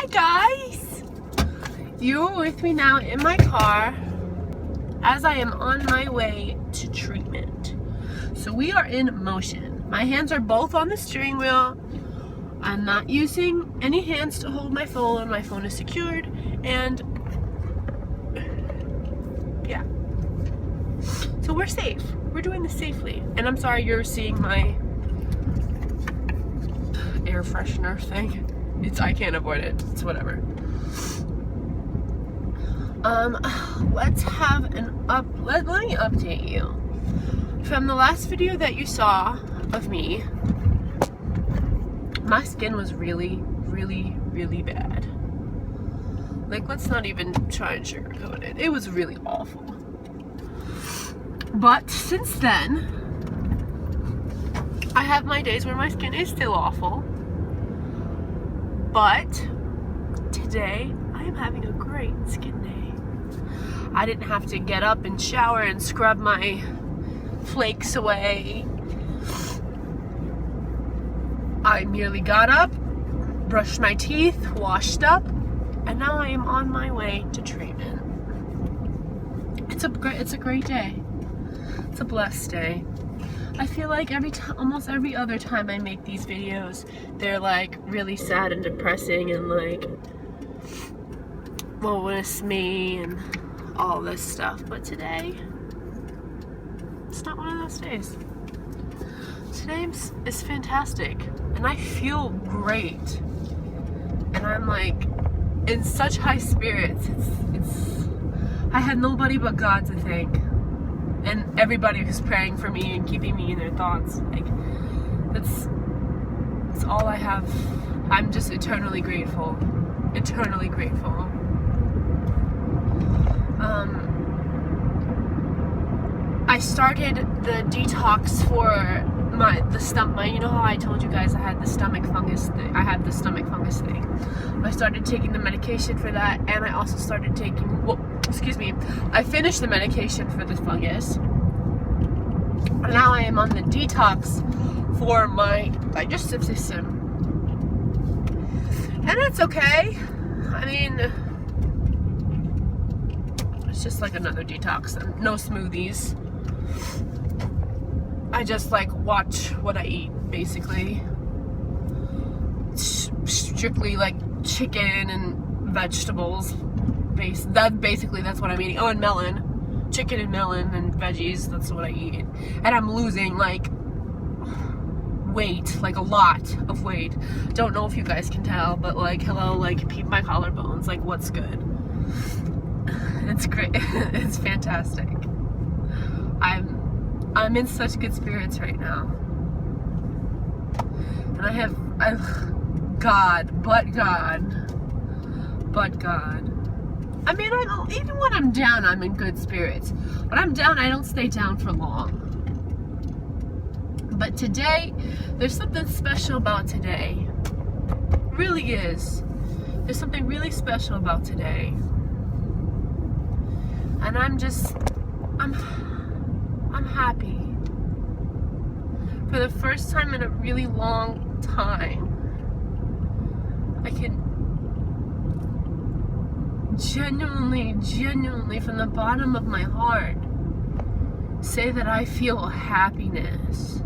Hi guys! You're with me now in my car as I am on my way to treatment. So we are in motion. My hands are both on the steering wheel. I'm not using any hands to hold my phone. My phone is secured, and yeah. So we're safe. We're doing this safely. And I'm sorry you're seeing my air freshener thing. I can't avoid it. It's whatever. Let's have let me update you. From the last video that you saw of me, my skin was really, really, really bad. Like, let's not even try and sugarcoat it. It was really awful. But since then, I have my days where my skin is still awful. But today, I am having a great skin day. I didn't have to get up and shower and scrub my flakes away. I merely got up, brushed my teeth, washed up, and now I am on my way to treatment. It's a great day. It's a blessed day. I feel like almost every other time I make these videos, they're like really sad and depressing and like, woe is me and all this stuff. But today, it's not one of those days. Today is fantastic, and I feel great, and I'm like in such high spirits. I had nobody but God to thank, and everybody who's praying for me and keeping me in their thoughts. Like, that's all I have. I'm just eternally grateful. Eternally grateful. I started the detox for the stomach. You know how I told you guys I had the stomach fungus thing? I had the stomach fungus thing. I started taking the medication for that, and I also started taking, I finished the medication for the fungus. And now I am on the detox for my digestive system. And it's okay. I mean, it's just like another detox. No smoothies. I just like watch what I eat, basically. Strictly like chicken and vegetables. That's what I'm eating. Oh, and melon. Chicken and melon and veggies, that's what I eat. And I'm losing like weight, like a lot of weight. Don't know if you guys can tell, but like, hello, like, peep my collarbones, like, what's good? It's great. It's fantastic. I'm in such good spirits right now. And I've God. I mean, even when I'm down, I'm in good spirits. When I'm down, I don't stay down for long. But today, there's something special about today. It really is. There's something really special about today. And I'm happy. For the first time in a really long time, I can genuinely from the bottom of my heart say that I feel happiness.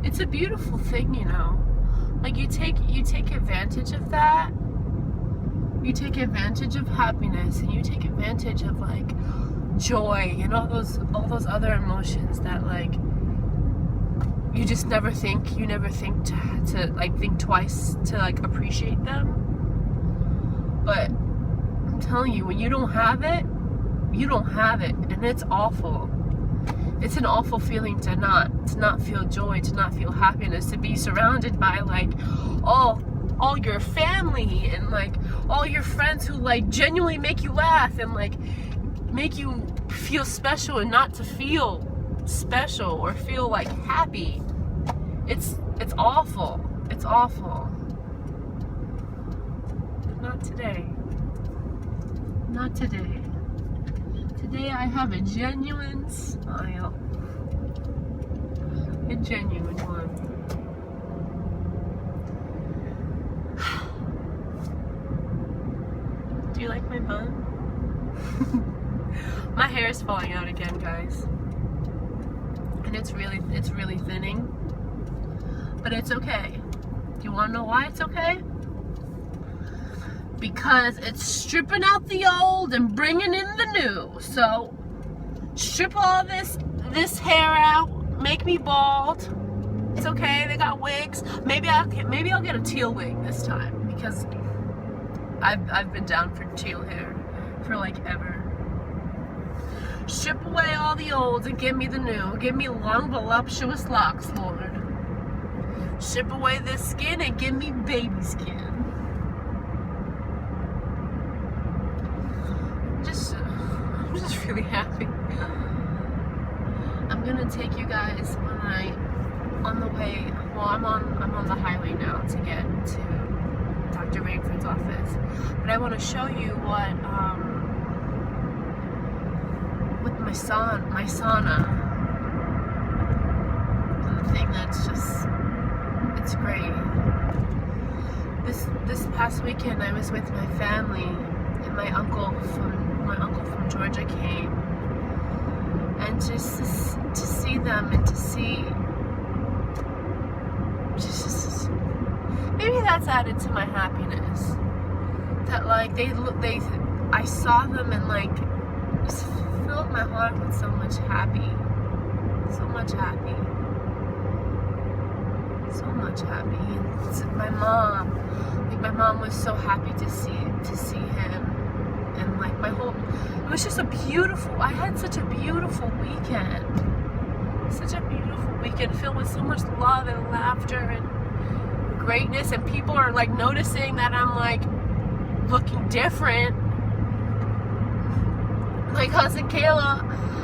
It's a beautiful thing, you know. Like, you take advantage of that. You take advantage of happiness, and you take advantage of like joy and all those other emotions that like you just never think to like think twice to like appreciate them. But I'm telling you, when you don't have it, you don't have it, and it's awful. It's an awful feeling to not feel joy, to not feel happiness, to be surrounded by like all your family and like all your friends who like genuinely make you laugh and like make you feel special, and not to feel special or feel like happy. It's awful. It's awful. Not today. Not today. Today I have a genuine smile. A genuine one. huh? My hair is falling out again, guys. And it's really thinning. But it's okay. Do you want to know why it's okay? Because it's stripping out the old and bringing in the new. So strip all this hair out, make me bald. It's okay. They got wigs. Maybe I'll get a teal wig this time, because I've been down for teal hair for like ever. Strip away all the old and give me the new. Give me long, voluptuous locks, Lord. Strip away this skin and give me baby skin. I'm just really happy. I'm gonna take you guys on the way. Well, I'm on the highway now to get to Dr. Rainford's office. But I want to show you what with my sauna. And the thing that's just, it's great. This past weekend I was with my family, and my uncle from Georgia came, and just to see them and to see, just maybe that's added to my happiness. That like I saw them and like just filled my heart with so much happy. And my mom was so happy to see him, and like it was just I had such a beautiful weekend filled with so much love and laughter and greatness, and people are like noticing that I'm like looking different. My cousin Kayla,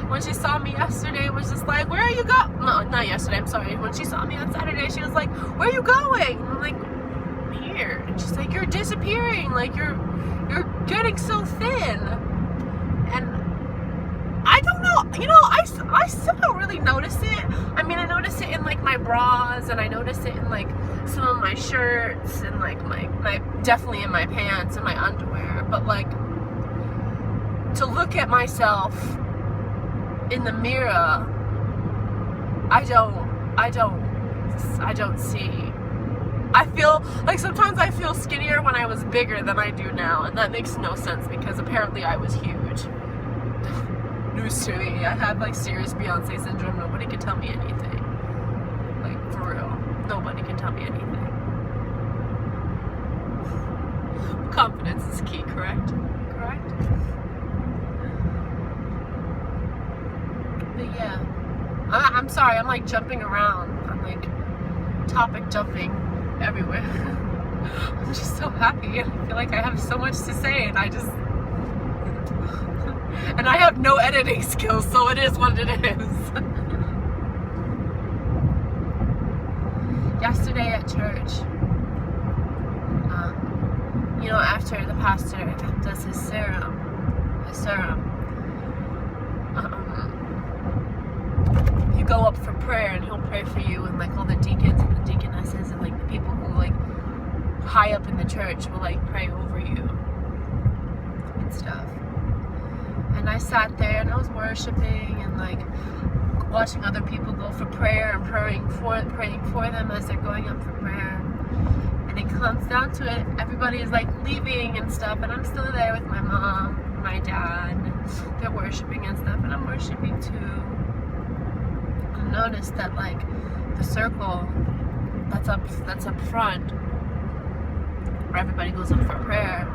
when she saw me yesterday, was just like, where are you going? No, not yesterday, I'm sorry. When she saw me on Saturday, she was like, where are you going? And I'm like, here. And she's like, you're disappearing. Like, you're getting so thin. And I don't know. You know, I still don't really notice it. I mean, I notice it in, like, my bras, and I notice it in, like, some of my shirts, and, like, my definitely in my pants and my underwear. But, like, to look at myself in the mirror, I don't see. I feel like sometimes I feel skinnier when I was bigger than I do now, and that makes no sense because apparently I was huge. News to me. I have like serious Beyonce syndrome. Nobody can tell me anything. Like, for real. Nobody can tell me anything. Confidence is key, correct? Correct? But yeah, I'm sorry, I'm like jumping around. I'm like topic jumping everywhere. I'm just so happy, and I feel like I have so much to say, and I have no editing skills, so it is what it is. Yesterday at church, you know, after the pastor does his serum, you go up for prayer, and he'll pray for you, and like all the deacons and the deaconesses and like the people who like high up in the church will like pray over you and stuff. And I sat there and I was worshiping and like watching other people go for prayer and praying for them as they're going up for prayer. And it comes down to it, everybody is like leaving and stuff, and I'm still there with my mom, my dad, and they're worshiping and stuff, and I'm worshiping too. Noticed that like the circle that's up front where everybody goes up for prayer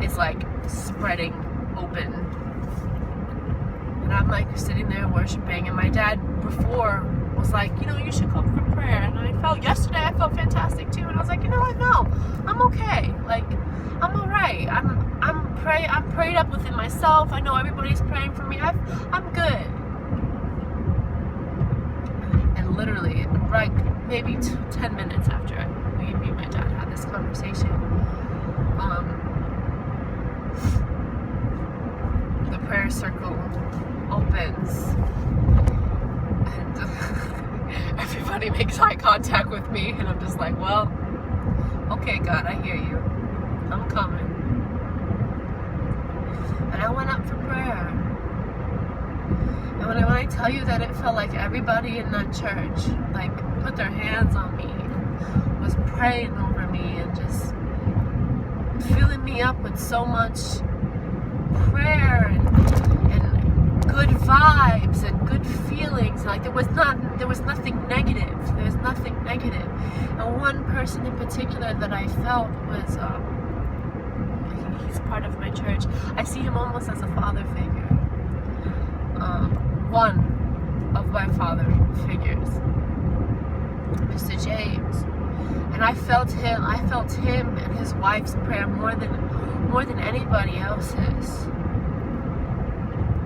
is like spreading open, and I'm like sitting there worshiping, and my dad before was like, you know, you should come for prayer, and yesterday I felt fantastic too, and I was like, you know what, no, I'm okay, like I'm alright, I'm prayed up within myself, I know everybody's praying for me, I'm good. Literally, like maybe 10 minutes after me and my dad had this conversation, the prayer circle opens, and everybody makes eye contact with me, and I'm just like, well, okay, God, I hear you. I'm coming. And I went up for prayer. And when I tell you that it felt like everybody in that church, like, put their hands on me, was praying over me, and just filling me up with so much prayer and good vibes and good feelings. Like, there was nothing negative. There was nothing negative. And one person in particular that I felt was, he's part of my church. I see him almost as a father figure. One of my father figures, Mr. James. And I felt him and his wife's prayer more than anybody else's.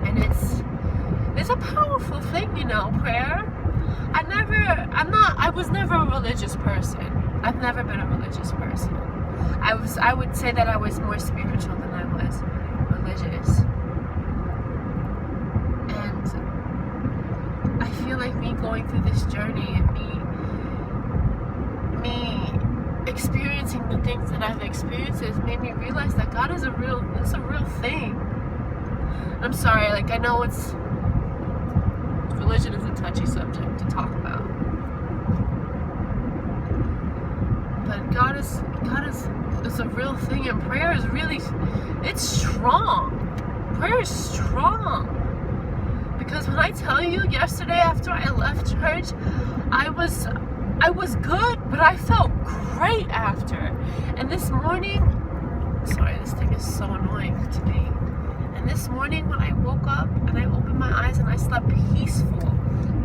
And it's a powerful thing, you know, prayer. I was never a religious person. I've never been a religious person. I would say that I was more spiritual than I was religious. And I feel like me going through this journey and me experiencing the things that I've experienced has made me realize that God is a real thing. I'm sorry, like, I know religion is a touchy subject to talk about. But God is a real thing, and prayer is really, it's strong. Prayer is strong. Because when I tell you, yesterday after I left church, I was good, but I felt great after. And this morning, sorry, this thing is so annoying to me. And this morning when I woke up and I opened my eyes and I slept peaceful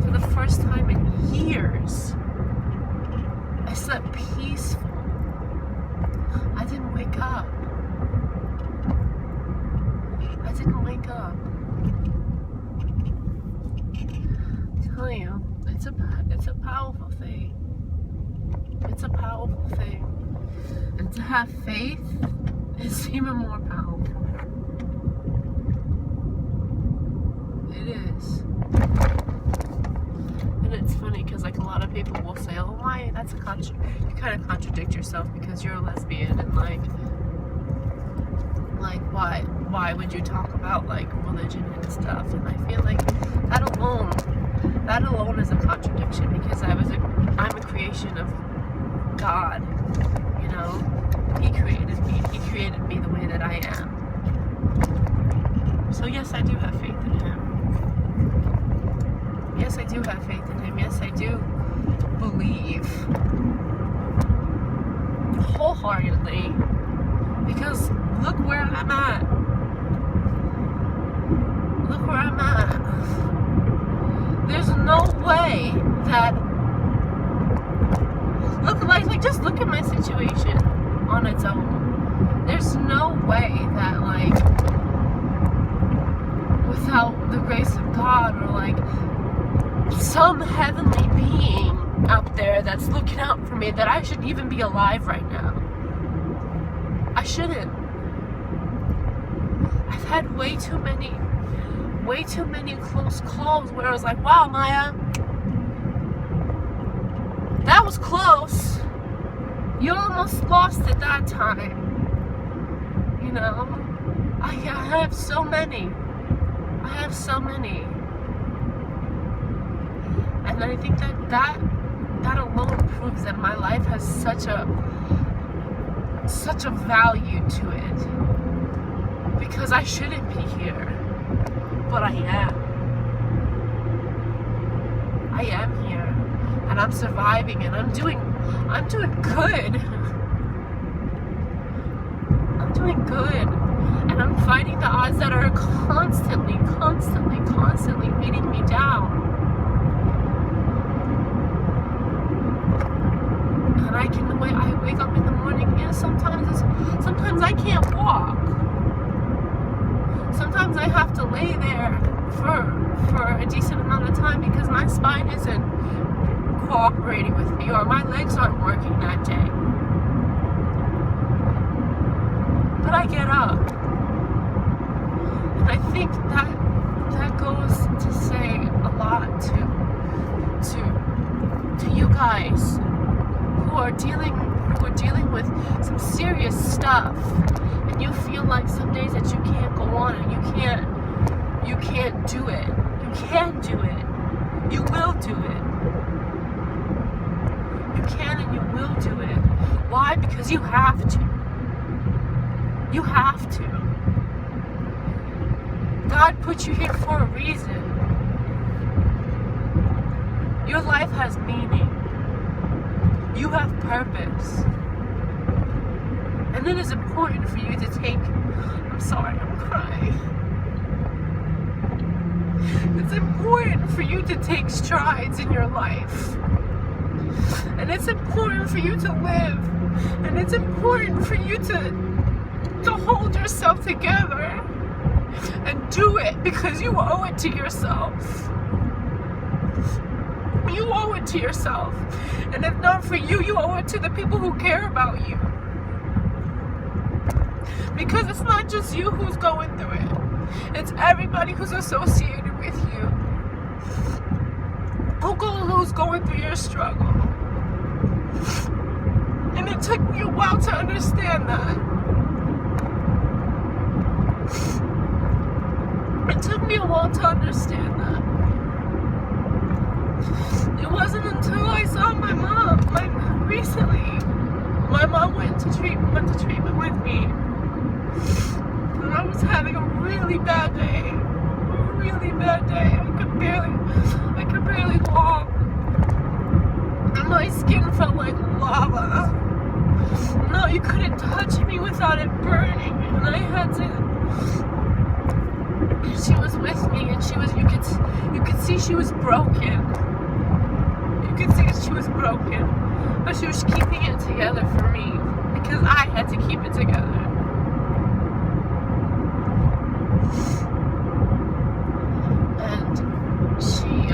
for the first time in years. I slept peaceful. I didn't wake up. I didn't wake up. I'm telling you, it's a powerful thing. It's a powerful thing. And to have faith is even more powerful. It is. And it's funny because, like, a lot of people will say, oh, why, that's you kind of contradict yourself because you're a lesbian, and like why would you talk about, like, religion and stuff? And I feel like that alone is a contradiction, because I'm a creation of God, you know. He created me the way that I am. So yes, I do have faith in him. Yes, I do have faith in him. Yes, I do believe wholeheartedly, because look where I'm at. Look where I'm at. There's no way that just look at my situation on its own. There's no way that, like, without the grace of God, or like some heavenly being out there that's looking out for me, that I should even be alive right now. I shouldn't. I've had way too many close calls where I was like, wow, Maya, that was close. You almost lost it that time. You know? I have so many. And I think that alone proves that my life has such a value to it. Because I shouldn't be here, but I am. I am here, and I'm surviving, and I'm doing good. I'm doing good, and I'm fighting the odds that are constantly beating me down. And I wake up in the morning, yeah, sometimes I can't walk. Sometimes I have to lay there for a decent amount of time because my spine isn't cooperating with me, or my legs aren't working that day. But I get up. And I think that goes to say a lot to you guys who are dealing with some serious stuff, and you feel feel like some days that you can't go on and you can't do it. You can do it. You will do it. You can and you will do it. Why? Because you have to. You have to. God put you here for a reason. Your life has meaning. You have purpose. And it is important for you to take, I'm sorry, I'm crying. It's important for you to take strides in your life. And it's important for you to live. And it's important for you to hold yourself together and do it because you owe it to yourself. You owe it to yourself. And if not for you, you owe it to the people who care about you. Because it's not just you who's going through it. It's everybody who's associated with you. Who's going through your struggle. And it took me a while to understand that. It took me a while to understand that. It wasn't until I saw my mom, recently. My mom went to treatment with me. And I was having a really bad day. A really bad day. I could barely walk. And my skin felt like lava. No, you couldn't touch me without it burning. And I had to. She was with me, and you could see she was broken. You could see she was broken, but she was keeping it together for me because I had to keep it together. And she, we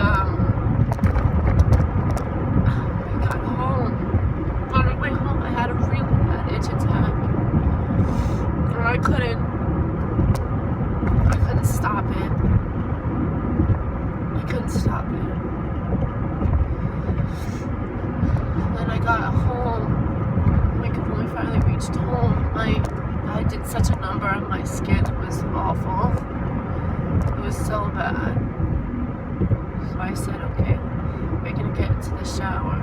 got home. On our way home, I had a really bad itch attack, and I couldn't stop it. I couldn't stop it. Then I got home. When we finally reached home, I did such a number on my skin. It was awful. It was so bad. So I said, okay, we're gonna get into the shower.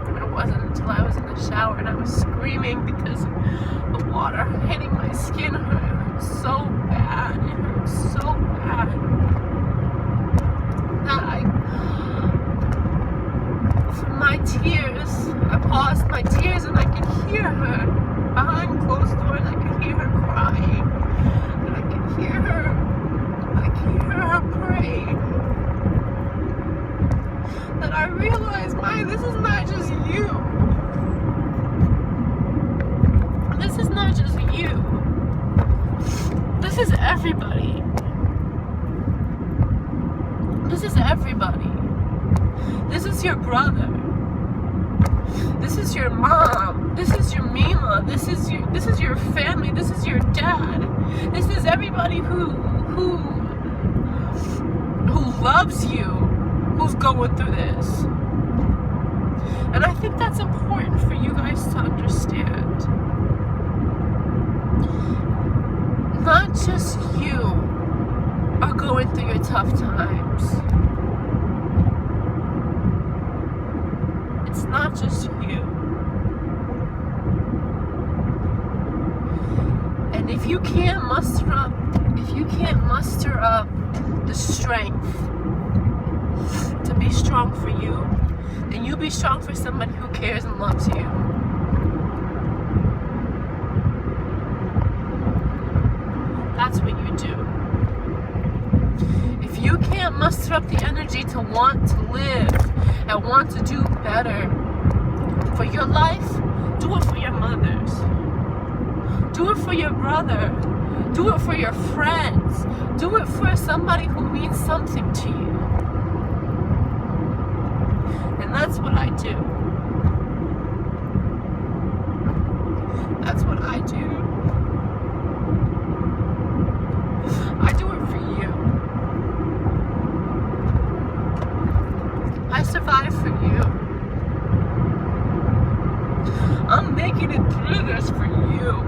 And it wasn't until I was in the shower and I was screaming because the water hitting my skin hurt so bad. It hurt so bad. From my tears, I paused my tears and I could hear her behind closed doors. I could hear her crying, and I could hear her praying. That I realized, Maya, this is not just you. This is not just you. This is everybody. This is everybody. This is your brother. This is your mom. This is your Mima. This is your family. This is your dad. This is everybody who loves you, who's going through this. And I think that's important for you guys to understand. Not just you are going through your tough times. It's not just you. And if you can't muster up the strength to be strong for you, then you be strong for somebody who cares and loves you. That's what you do. If you can't muster up the energy to want to live and want to do better for your life, do it for your mothers. Do it for your brother. Do it for your friends. Do it for somebody who means something to you. And that's what I do. That's what I do. I do it for you. I survive for you. I'm making it through this for you.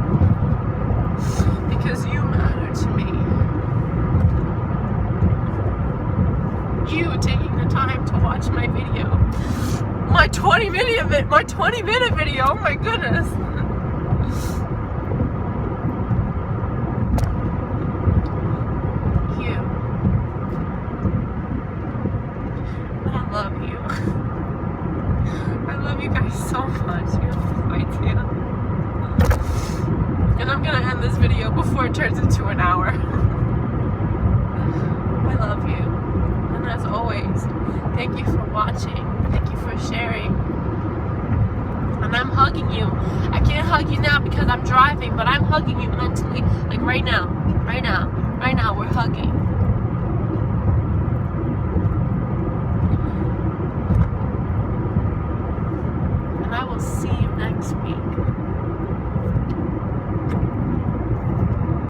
20-minute video. Oh my goodness. You. But I love you. I love you guys so much. You have no idea. And I'm gonna end this video before it turns into an hour. I love you. And as always, thank you for watching. Thank you for sharing. And I'm hugging you. I can't hug you now because I'm driving, but I'm hugging you mentally. Like right now. Right now. Right now, we're hugging.